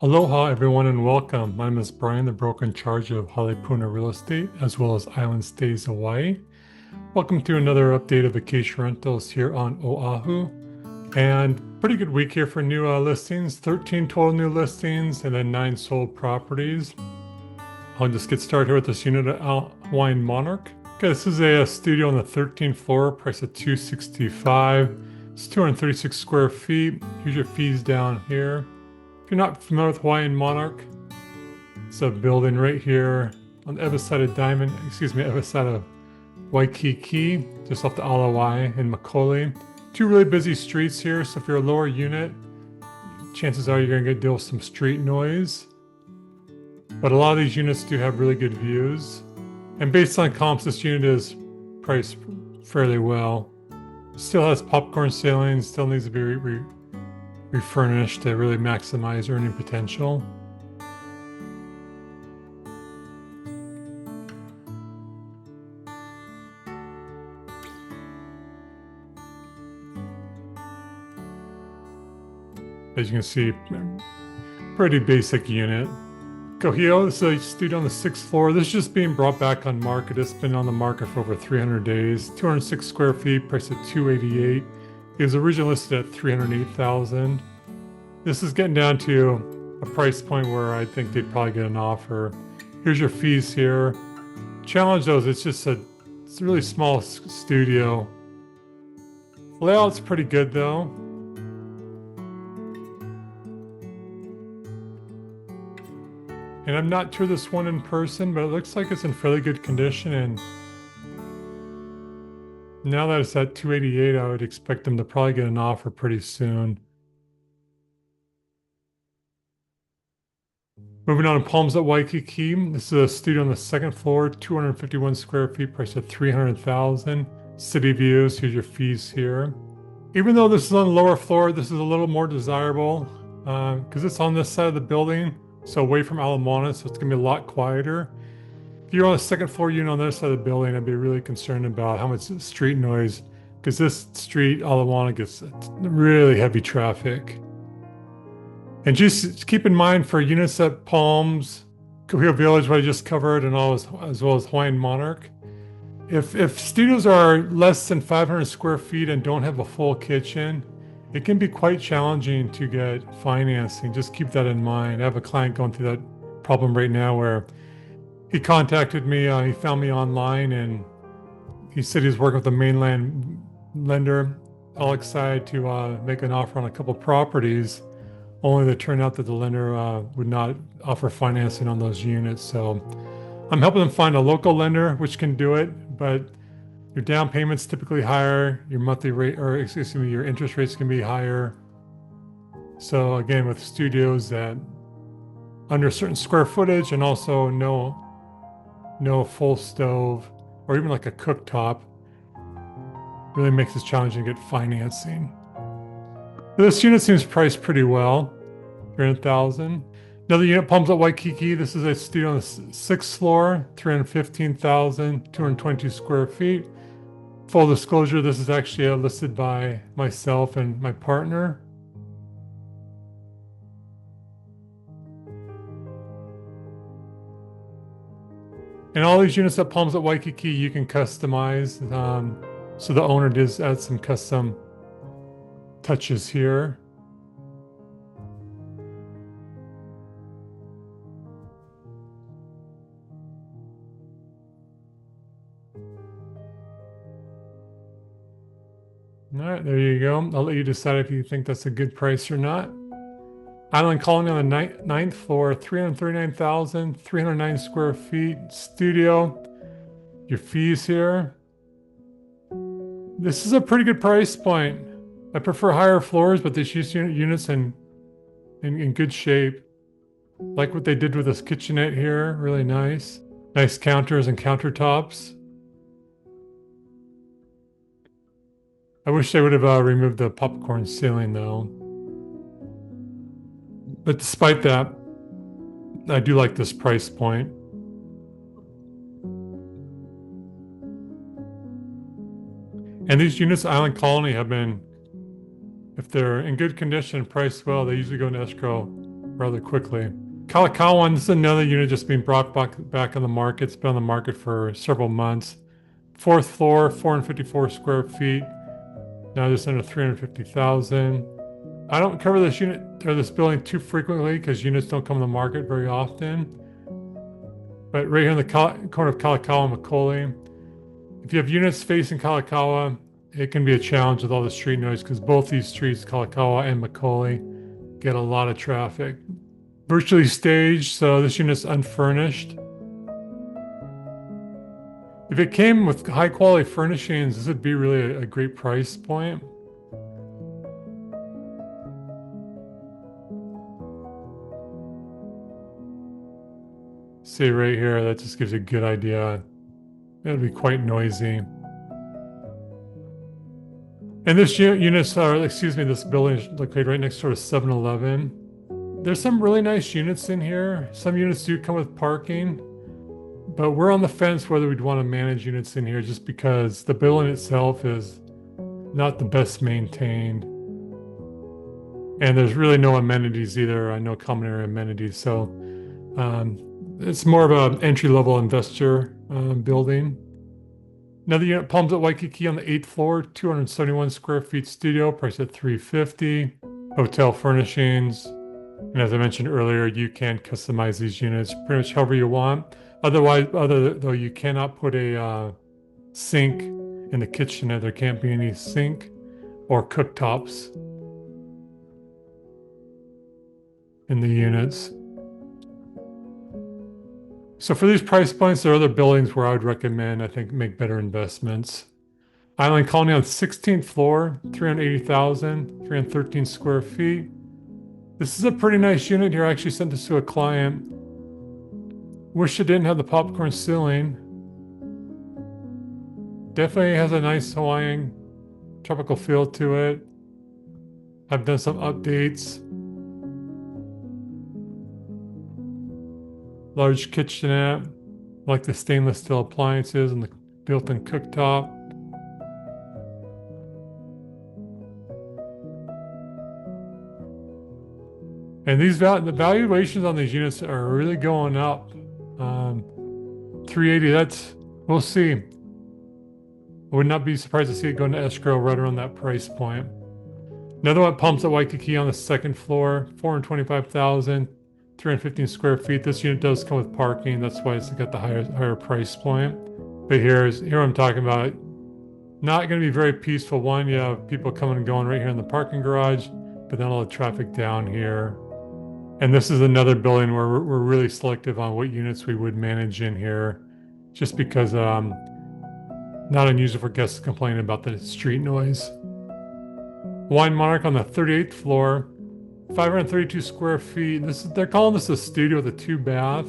Aloha, everyone, and welcome. My name is Bryan, the broker in charge of Halepuna Real Estate, as well as Island Stays Hawaii. Welcome to another update of vacation rentals here on Oahu. And pretty good week here for new listings, 13 total new listings, and then 9 sold properties. I'll just get started here with this unit at Hawaiian Monarch. Okay, this is a studio on the 13th floor, price of $265. It's 236 square feet. Here's your fees down here. If you're not familiar with Hawaiian Monarch, it's a building right here on the other side of other side of Waikiki, just off the Alawai in Makole. Two really busy streets here, so if you're a lower unit, chances are you're going to deal with some street noise. But a lot of these units do have really good views. And based on comps, this unit is priced fairly well. Still has popcorn ceilings, still needs to be refurnished to really maximize earning potential. As you can see, pretty basic unit. Kuhio, this is a studio on the 6th floor. This is just being brought back on market. It's been on the market for over 300 days. 206 square feet, priced at $288. It was originally listed at $308,000. This is getting down to a price point where I think they'd probably get an offer. Here's your fees here. Challenge though is it's a really small studio. Layout's pretty good though. And I'm not toured this one in person, but it looks like it's in fairly good condition. And now that it's at $288, I would expect them to probably get an offer pretty soon. Moving on to Palms at Waikiki. This is a studio on the 2nd floor, 251 square feet, priced at $300,000. City views, here's your fees here. Even though this is on the lower floor, this is a little more desirable because it's on this side of the building, so away from Ala Moana, so it's gonna be a lot quieter. If you're on the 2nd floor unit on this side of the building, I'd be really concerned about how much street noise, because this street, Ala Moana, gets really heavy traffic. And just keep in mind for units at Palms, Kuhio Village, what I just covered, and as well as Hawaiian Monarch, if studios are less than 500 square feet and don't have a full kitchen, it can be quite challenging to get financing. Just keep that in mind. I have a client going through that problem right now where he contacted me, he found me online, and he said he was working with a mainland lender, all excited to make an offer on a couple properties, only to turn out that the lender would not offer financing on those units. So I'm helping them find a local lender which can do it, but your down payment's typically higher, your monthly rate, or excuse me, your interest rates can be higher. So again, with studios that under a certain square footage and also no full stove or even like a cooktop, really makes it challenging to get financing. This unit seems priced pretty well, $300,000. Another unit, Palms at Waikiki. This is a studio on the 6th floor, 315,000, 222 square feet. Full disclosure, this is actually listed by myself and my partner. And all these units at Palms at Waikiki, you can customize. So the owner does add some custom touches here. All right, there you go. I'll let you decide if you think that's a good price or not. Island Colony on the 9th floor, 339,000, 309 square feet, studio. Your fees here. This is a pretty good price point. I prefer higher floors, but these units in good shape. Like what they did with this kitchenette here, really nice. Nice counters and countertops. I wish they would have removed the popcorn ceiling though. But despite that, I do like this price point. And these units at Island Colony have been, if they're in good condition, priced well, they usually go into escrow rather quickly. Kalakauan, this is another unit just being brought back on the market. It's been on the market for several months. Fourth floor, 454 square feet. Now just under 350,000. I don't cover this unit or this building too frequently because units don't come on the market very often. But right here in the corner of Kalakaua and Macaulay, if you have units facing Kalakaua, it can be a challenge with all the street noise because both these streets, Kalakaua and Macaulay, get a lot of traffic. Virtually staged, so this unit's unfurnished. If it came with high quality furnishings, this would be really a great price point. See right here, that just gives you a good idea. It'll be quite noisy. And this this building is located right next door to 7-Eleven. There's some really nice units in here. Some units do come with parking, but we're on the fence whether we'd want to manage units in here just because the building itself is not the best maintained. And there's really no amenities either, no common area amenities. So it's more of an entry-level investor building. Another unit, Palms at Waikiki on the 8th floor, 271 square feet studio, priced at $350. Hotel furnishings. And as I mentioned earlier, you can customize these units pretty much however you want. Though you cannot put a sink in the kitchenette. There can't be any sink or cooktops in the units. So for these price points, there are other buildings where I would recommend, I think, make better investments. Island Colony on the 16th floor, 380,000, 313 square feet. This is a pretty nice unit here. I actually sent this to a client. Wish it didn't have the popcorn ceiling. Definitely has a nice Hawaiian tropical feel to it. I've done some updates. Large kitchenette, like the stainless steel appliances and the built-in cooktop. And the valuations on these units are really going up. 380, we'll see. I would not be surprised to see it go into escrow right around that price point. Another one, Palms at Waikiki on the 2nd floor, 425,000. 315 square feet. This unit does come with parking. That's why it's got the higher price point. But here I'm talking about. Not going to be very peaceful. One, you have people coming and going right here in the parking garage, but then all the traffic down here. And this is another building where we're really selective on what units we would manage in here, just because not unusual for guests complaining about the street noise. Hawaiian Monarch on the 38th floor. 532 square feet. They're calling this a studio with a 2-bath.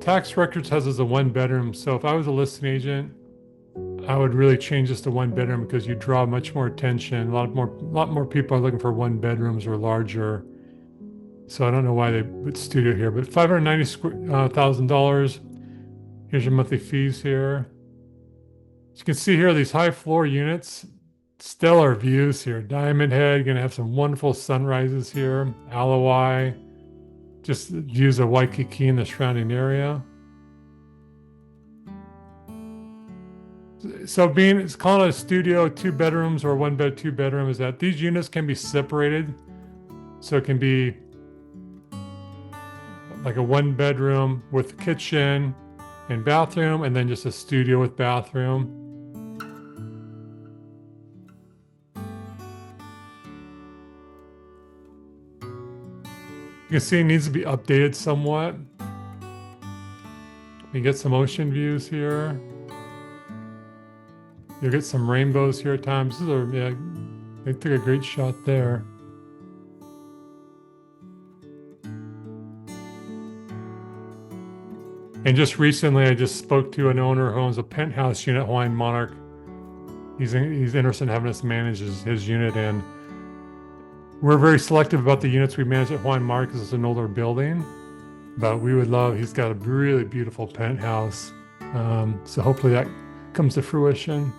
Tax Records has this as a 1-bedroom. So if I was a listing agent, I would really change this to 1-bedroom because you draw much more attention. A lot more people are looking for 1-bedrooms or larger. So I don't know why they put studio here, but $590,000. Here's your monthly fees here. As you can see here, these high floor units. Stellar views here. Diamond Head, gonna have some wonderful sunrises here. Alawai, just views of Waikiki and the surrounding area. So it's called a studio, 2 bedrooms or 1-bed, 2-bedroom, is that these units can be separated. So it can be like a 1-bedroom with kitchen and bathroom, and then just a studio with bathroom. You can see it needs to be updated somewhat. You get some ocean views here. You'll get some rainbows here at times. They took a great shot there. And just recently, I just spoke to an owner who owns a penthouse unit at Hawaiian Monarch. He's interested in having us manage his unit, and we're very selective about the units we manage at Hawaiian Monarch because it's an older building. But he's got a really beautiful penthouse. So hopefully that comes to fruition.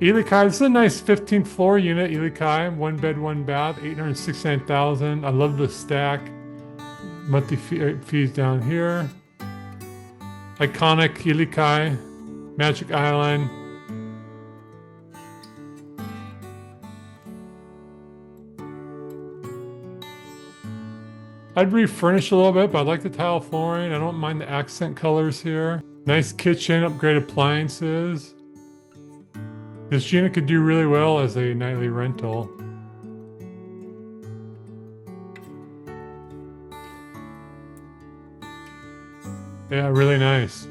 Ilikai, this is a nice 15th floor unit, Ilikai, 1-bed, 1-bath, $869,000. I love the stack. Monthly fees down here. Iconic Ilikai, Magic Island. I'd refurnish a little bit, but I like the tile flooring. I don't mind the accent colors here. Nice kitchen, upgrade appliances. This unit could do really well as a nightly rental. Yeah, really nice.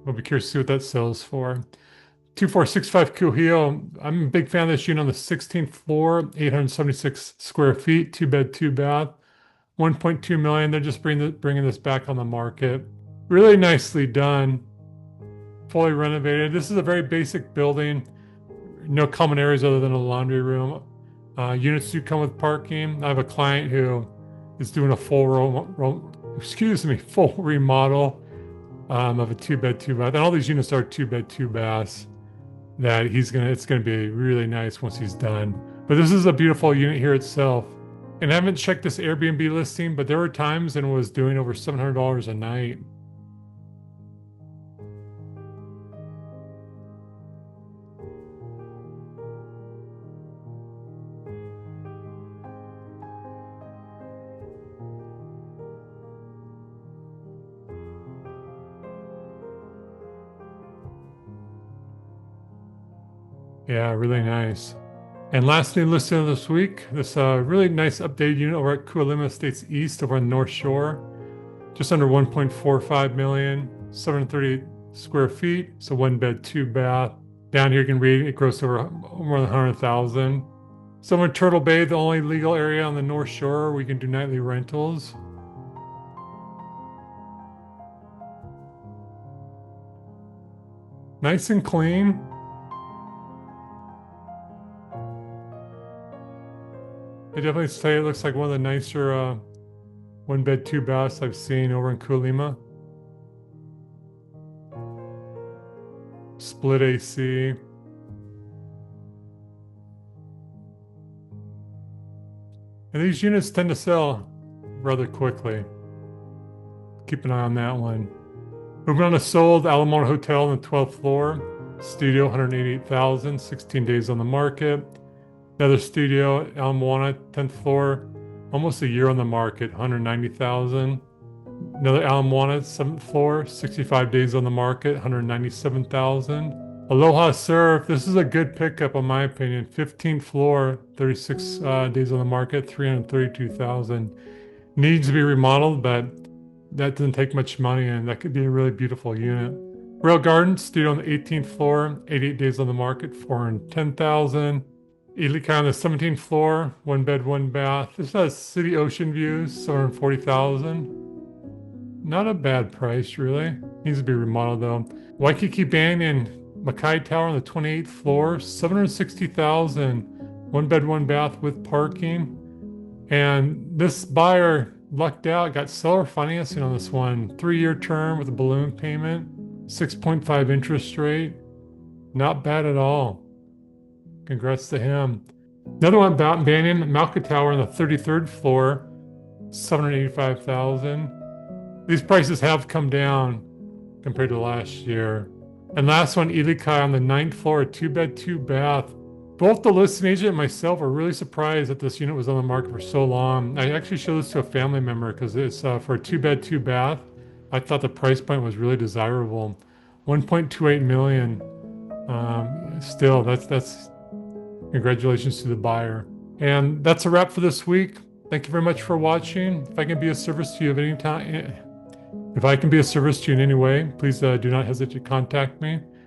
We'll be curious to see what that sells for. 2465 Kuhio. I'm a big fan of this unit on the 16th floor, 876 square feet, 2 bed, 2 bath, 1.2 million. They're just bringing this back on the market. Really nicely done. Fully renovated. This is a very basic building. No common areas other than a laundry room. Units do come with parking. I have a client who is doing a full remodel of a 2 bed, 2 bath. And all these units are 2 bed, 2 baths. That it's gonna be really nice once he's done. But this is a beautiful unit here itself. And I haven't checked this Airbnb listing, but there were times and it was doing over $700 a night. Yeah, really nice. And lastly, listed of this week, this really nice updated unit over at Kuilima Estates East over on the North Shore. Just under 1.45 million, 730 square feet. So 1 bed, 2 bath. Down here you can read it grossed over more than 100,000. So in Turtle Bay, the only legal area on the North Shore, we can do nightly rentals. Nice and clean. I definitely say it looks like one of the nicer 1 bed, 2 baths I've seen over in Kuilima. Split AC. And these units tend to sell rather quickly. Keep an eye on that one. Moving on to sold, Alamona Hotel on the 12th floor. Studio, 188,000, 16 days on the market. Another studio, Alamona, 10th floor, almost a year on the market, 190,000. Another Alamona, 7th floor, 65 days on the market, 197,000. Aloha Surf, this is a good pickup in my opinion. 15th floor, 36 days on the market, 332,000. Needs to be remodeled, but that doesn't take much money and that could be a really beautiful unit. Royal Garden, studio on the 18th floor, 88 days on the market, 410,000. Ilikai on the 17th floor, 1 bed, 1 bath. This has city ocean views, 740,000. Not a bad price, really. Needs to be remodeled though. Waikiki Banyan, Makai Tower on the 28th floor, 760,000. 1 bed, 1 bath with parking. And this buyer lucked out, got seller financing on this one. 3-year term with a balloon payment, 6.5 interest rate. Not bad at all. Congrats to him. Another one, Banyan, Malka Tower on the 33rd floor, 785,000. These prices have come down compared to last year. And last one, Ilikai on the 9th floor, a 2 bed, 2 bath. Both the listing agent and myself were really surprised that this unit was on the market for so long. I actually showed this to a family member because it's for a 2 bed, 2 bath. I thought the price point was really desirable. 1.28 million. Still, that's congratulations to the buyer. And that's a wrap for this week. Thank you very much for watching. If I can be of service to you at any time, if I can be of service to you in any way, please do not hesitate to contact me.